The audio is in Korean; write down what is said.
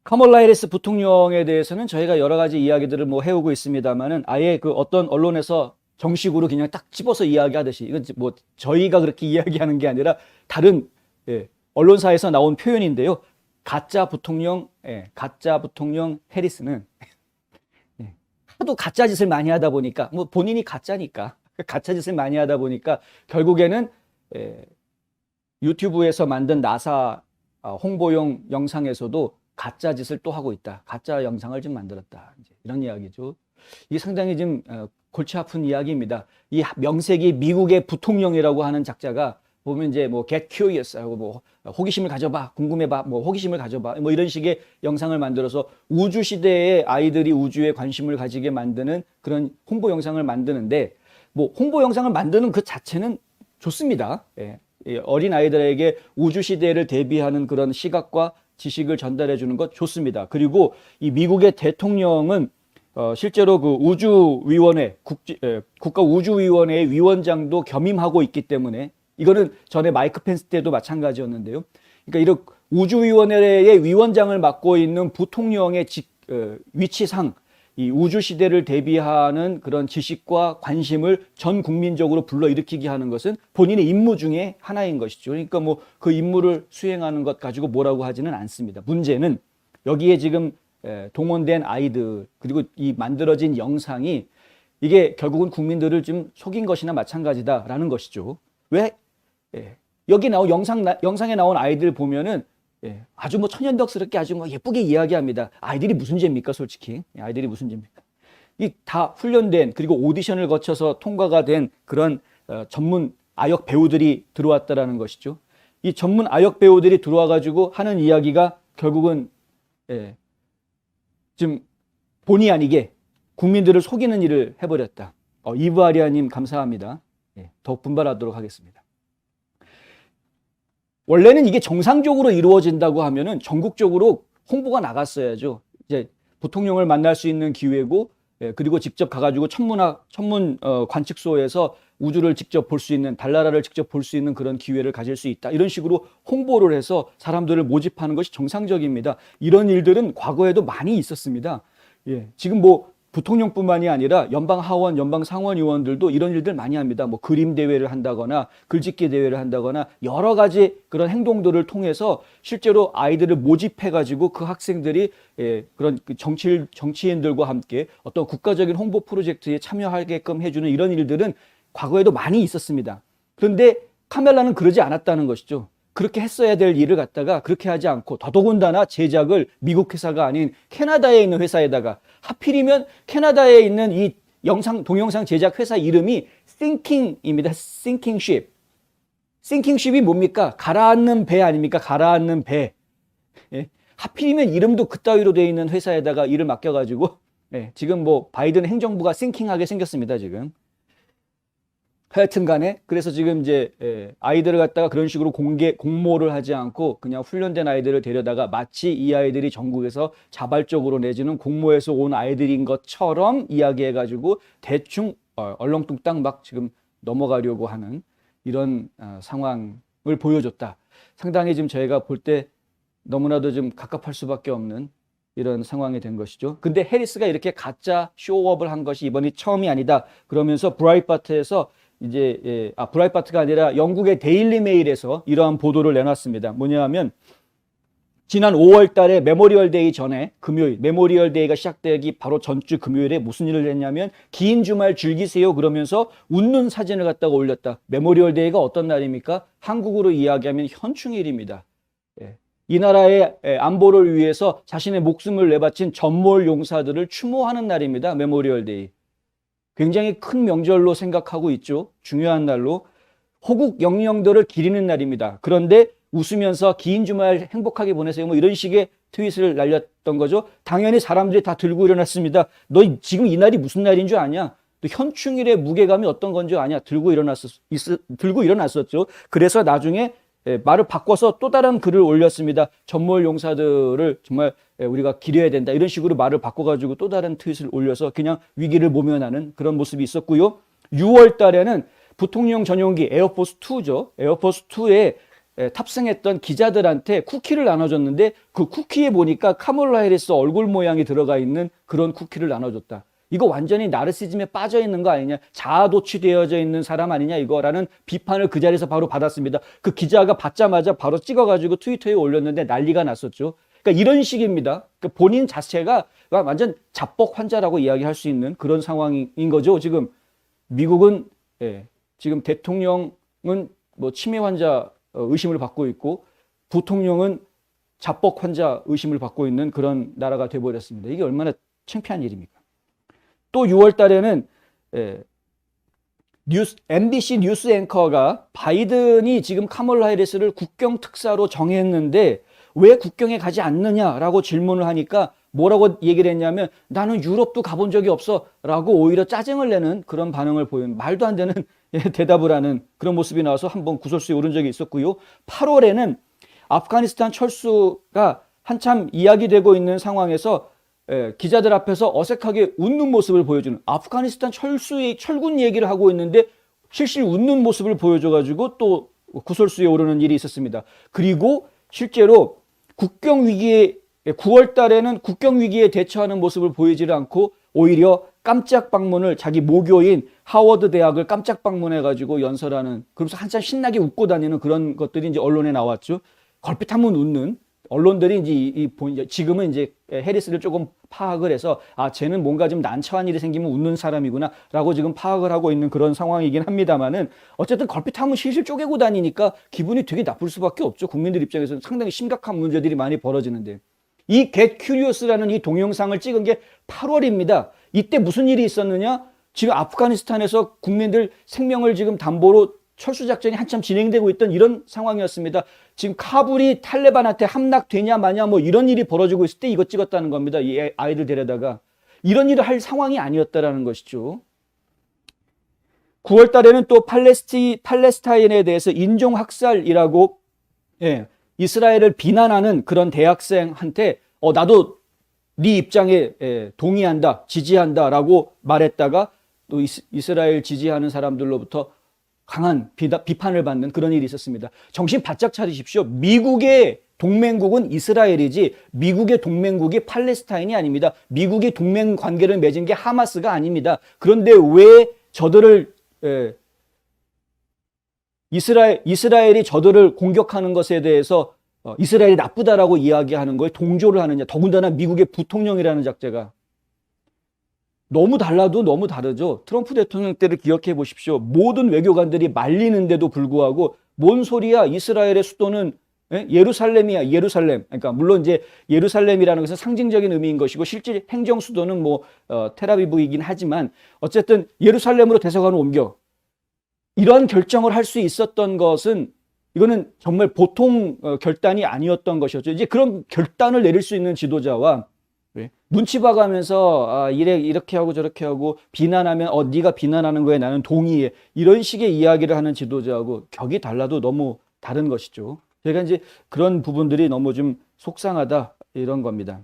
카멀라 해리스 부통령에 대해서는 저희가 여러 가지 이야기들을 뭐 해오고 있습니다만은 아예 그 어떤 언론에서 정식으로 그냥 딱 집어서 이야기하듯이 이건 뭐 저희가 그렇게 이야기하는 게 아니라 다른 언론사에서 나온 표현인데요. 가짜 부통령 해리스는 하도 가짜 짓을 많이 하다 보니까 뭐 본인이 가짜니까 가짜 짓을 많이 하다 보니까 결국에는 유튜브에서 만든 나사 홍보용 영상에서도 가짜 짓을 또 하고 있다. 가짜 영상을 좀 만들었다. 이런 이야기죠. 이게 상당히 좀 골치 아픈 이야기입니다. 이 명색이 미국의 부통령이라고 하는 작자가 보면 이제 뭐 get curious 하고 뭐 호기심을 가져봐, 궁금해봐, 뭐 호기심을 가져봐, 뭐 이런 식의 영상을 만들어서 우주 시대에 아이들이 우주에 관심을 가지게 만드는 그런 홍보 영상을 만드는데 뭐 홍보 영상을 만드는 그 자체는 좋습니다. 어린 아이들에게 우주 시대를 대비하는 그런 시각과 지식을 전달해 주는 것 좋습니다. 그리고 이 미국의 대통령은 실제로 그 우주위원회, 국가우주위원회의 위원장도 겸임하고 있기 때문에 이거는 전에 마이크 펜스 때도 마찬가지였는데요. 그러니까 이런 우주위원회의 위원장을 맡고 있는 부통령의 위치상 이 우주 시대를 대비하는 그런 지식과 관심을 전 국민적으로 불러일으키게 하는 것은 본인의 임무 중에 하나인 것이죠. 그러니까 뭐 그 임무를 수행하는 것 가지고 뭐라고 하지는 않습니다. 문제는 여기에 지금 동원된 아이들 그리고 이 만들어진 영상이 이게 결국은 국민들을 좀 속인 것이나 마찬가지다라는 것이죠. 왜? 여기 나온 영상에 나온 아이들 보면은 아주 뭐 천연덕스럽게 아주 뭐 예쁘게 이야기합니다. 아이들이 무슨 죄입니까, 솔직히? 아이들이 무슨 죄입니까? 이 다 훈련된 그리고 오디션을 거쳐서 통과가 된 그런 전문 아역 배우들이 들어왔다라는 것이죠. 이 전문 아역 배우들이 들어와 가지고 하는 이야기가 결국은 좀 본의 아니게 국민들을 속이는 일을 해버렸다. 이브아리아님 감사합니다. 더욱 분발하도록 하겠습니다. 원래는 이게 정상적으로 이루어진다고 하면은 전국적으로 홍보가 나갔어야죠. 이제 부통령을 만날 수 있는 기회고, 그리고 직접 가가지고 천문 관측소에서 우주를 직접 볼 수 있는, 달나라를 직접 볼 수 있는 그런 기회를 가질 수 있다. 이런 식으로 홍보를 해서 사람들을 모집하는 것이 정상적입니다. 이런 일들은 과거에도 많이 있었습니다. 지금 뭐 부통령뿐만이 아니라 연방 하원, 연방 상원 의원들도 이런 일들 많이 합니다. 뭐 그림 대회를 한다거나 글짓기 대회를 한다거나 여러 가지 그런 행동들을 통해서 실제로 아이들을 모집해 가지고 그 학생들이 그런 정치인들과 함께 어떤 국가적인 홍보 프로젝트에 참여하게끔 해주는 이런 일들은 과거에도 많이 있었습니다. 그런데 카멜라는 그러지 않았다는 것이죠. 그렇게 했어야 될 일을 갖다가 그렇게 하지 않고 더더군다나 제작을 미국 회사가 아닌 캐나다에 있는 회사에다가 하필이면 캐나다에 있는 이 동영상 제작 회사 이름이 Thinking입니다. Sinking Ship. Sinking Ship이 뭡니까? 가라앉는 배 아닙니까? 가라앉는 배. 하필이면 이름도 그따위로 되어 있는 회사에다가 일을 맡겨가지고 지금 뭐 바이든 행정부가 싱킹하게 생겼습니다. 지금. 하여튼 간에 그래서 지금 이제 아이들을 갖다가 그런 식으로 공모를 하지 않고 그냥 훈련된 아이들을 데려다가 마치 이 아이들이 전국에서 자발적으로 내지는 공모해서 온 아이들인 것처럼 이야기해가지고 대충 얼렁뚱땅 막 지금 넘어가려고 하는 이런 상황을 보여줬다. 상당히 지금 저희가 볼 때 너무나도 좀 갑갑할 수밖에 없는 이런 상황이 된 것이죠. 근데 해리스가 이렇게 가짜 쇼업을 한 것이 이번이 처음이 아니다. 그러면서 브라이트바트에서 이제 브라이트바트가 아니라 영국의 데일리 메일에서 이러한 보도를 내놨습니다. 뭐냐면 지난 5월 달에 메모리얼 데이 전에 금요일, 메모리얼 데이가 시작되기 바로 전주 금요일에 무슨 일을 했냐면 긴 주말 즐기세요 그러면서 웃는 사진을 갖다가 올렸다. 메모리얼 데이가 어떤 날입니까? 한국으로 이야기하면 현충일입니다. 이 나라의 안보를 위해서 자신의 목숨을 내바친 전몰 용사들을 추모하는 날입니다. 메모리얼 데이. 굉장히 큰 명절로 생각하고 있죠. 중요한 날로. 호국 영령들을 기리는 날입니다. 그런데 웃으면서 긴 주말 행복하게 보내세요. 뭐 이런 식의 트윗을 날렸던 거죠. 당연히 사람들이 다 들고 일어났습니다. 너 지금 이 날이 무슨 날인 줄 아냐? 또 현충일의 무게감이 어떤 건 줄 아냐? 들고 일어났었죠. 그래서 나중에 말을 바꿔서 또 다른 글을 올렸습니다. 전몰 용사들을 정말 우리가 기려야 된다. 이런 식으로 말을 바꿔가지고 또 다른 트윗을 올려서 그냥 위기를 모면하는 그런 모습이 있었고요. 6월 달에는 부통령 전용기 에어포스 2죠. 에어포스 2에 탑승했던 기자들한테 쿠키를 나눠줬는데 그 쿠키에 보니까 카멀라 해리스 얼굴 모양이 들어가 있는 그런 쿠키를 나눠줬다. 이거 완전히 나르시즘에 빠져 있는 거 아니냐, 자아 도취되어져 있는 사람 아니냐 이거라는 비판을 그 자리에서 바로 받았습니다. 그 기자가 받자마자 바로 찍어가지고 트위터에 올렸는데 난리가 났었죠. 그러니까 이런 식입니다. 그러니까 본인 자체가 완전 자뻑 환자라고 이야기할 수 있는 그런 상황인 거죠. 지금 미국은 지금 대통령은 뭐 치매 환자 의심을 받고 있고 부통령은 자뻑 환자 의심을 받고 있는 그런 나라가 돼버렸습니다. 이게 얼마나 창피한 일입니까? 또 6월 달에는 MBC 뉴스 앵커가 바이든이 지금 카멀라 해리스를 국경 특사로 정했는데 왜 국경에 가지 않느냐라고 질문을 하니까 뭐라고 얘기를 했냐면 나는 유럽도 가본 적이 없어 라고 오히려 짜증을 내는 그런 반응을 보이는, 말도 안 되는 대답을 하는 그런 모습이 나와서 한번 구설수에 오른 적이 있었고요. 8월에는 아프가니스탄 철수가 한참 이야기되고 있는 상황에서 기자들 앞에서 어색하게 웃는 모습을 보여주는, 아프가니스탄 철군 얘기를 하고 있는데 실실 웃는 모습을 보여줘가지고 또 구설수에 오르는 일이 있었습니다. 그리고 실제로 국경 위기에 9월 달에는 국경 위기에 대처하는 모습을 보이지를 않고 오히려 깜짝 방문을, 자기 모교인 하워드 대학을 깜짝 방문해가지고 연설하는, 그러면서 한참 신나게 웃고 다니는 그런 것들이 이제 언론에 나왔죠. 걸핏하면 웃는 언론들이 이제 지금은 이제 해리스를 조금 파악을 해서 쟤는 뭔가 좀 난처한 일이 생기면 웃는 사람이구나라고 지금 파악을 하고 있는 그런 상황이긴 합니다만은 어쨌든 걸핏하면 실실 쪼개고 다니니까 기분이 되게 나쁠 수밖에 없죠. 국민들 입장에서는 상당히 심각한 문제들이 많이 벌어지는데, 이 Get Curious라는 이 동영상을 찍은 게 8월입니다. 이때 무슨 일이 있었느냐? 지금 아프가니스탄에서 국민들 생명을 지금 담보로 철수작전이 한참 진행되고 있던 이런 상황이었습니다. 지금 카불이 탈레반한테 함락되냐 마냐 뭐 이런 일이 벌어지고 있을 때 이거 찍었다는 겁니다. 이 아이들 데려다가. 이런 일을 할 상황이 아니었다라는 것이죠. 9월 달에는 또 팔레스타인에 대해서 인종학살이라고 이스라엘을 비난하는 그런 대학생한테 나도 네 입장에 동의한다, 지지한다 라고 말했다가 또 이스라엘 지지하는 사람들로부터 강한 비판을 받는 그런 일이 있었습니다. 정신 바짝 차리십시오. 미국의 동맹국은 이스라엘이지 미국의 동맹국이 팔레스타인이 아닙니다. 미국이 동맹 관계를 맺은 게 하마스가 아닙니다. 그런데 왜 저들을 이스라엘이 저들을 공격하는 것에 대해서 이스라엘이 나쁘다라고 이야기하는 거에 동조를 하느냐. 더군다나 미국의 부통령이라는 작자가. 너무 달라도 너무 다르죠. 트럼프 대통령 때를 기억해 보십시오. 모든 외교관들이 말리는데도 불구하고 뭔 소리야, 이스라엘의 수도는 예루살렘이야, 예루살렘. 그러니까 물론 이제 예루살렘이라는 것은 상징적인 의미인 것이고 실제 행정 수도는 텔아비브이긴 하지만 어쨌든 예루살렘으로 대사관을 옮겨. 이런 결정을 할 수 있었던 것은 이거는 정말 보통 결단이 아니었던 것이었죠. 이제 그런 결단을 내릴 수 있는 지도자와 눈치 봐가면서 이렇게 하고 저렇게 하고 비난하면 네가 비난하는 거에 나는 동의해, 이런 식의 이야기를 하는 지도자하고 격이 달라도 너무 다른 것이죠. 제가 이제 그런 부분들이 너무 좀 속상하다 이런 겁니다.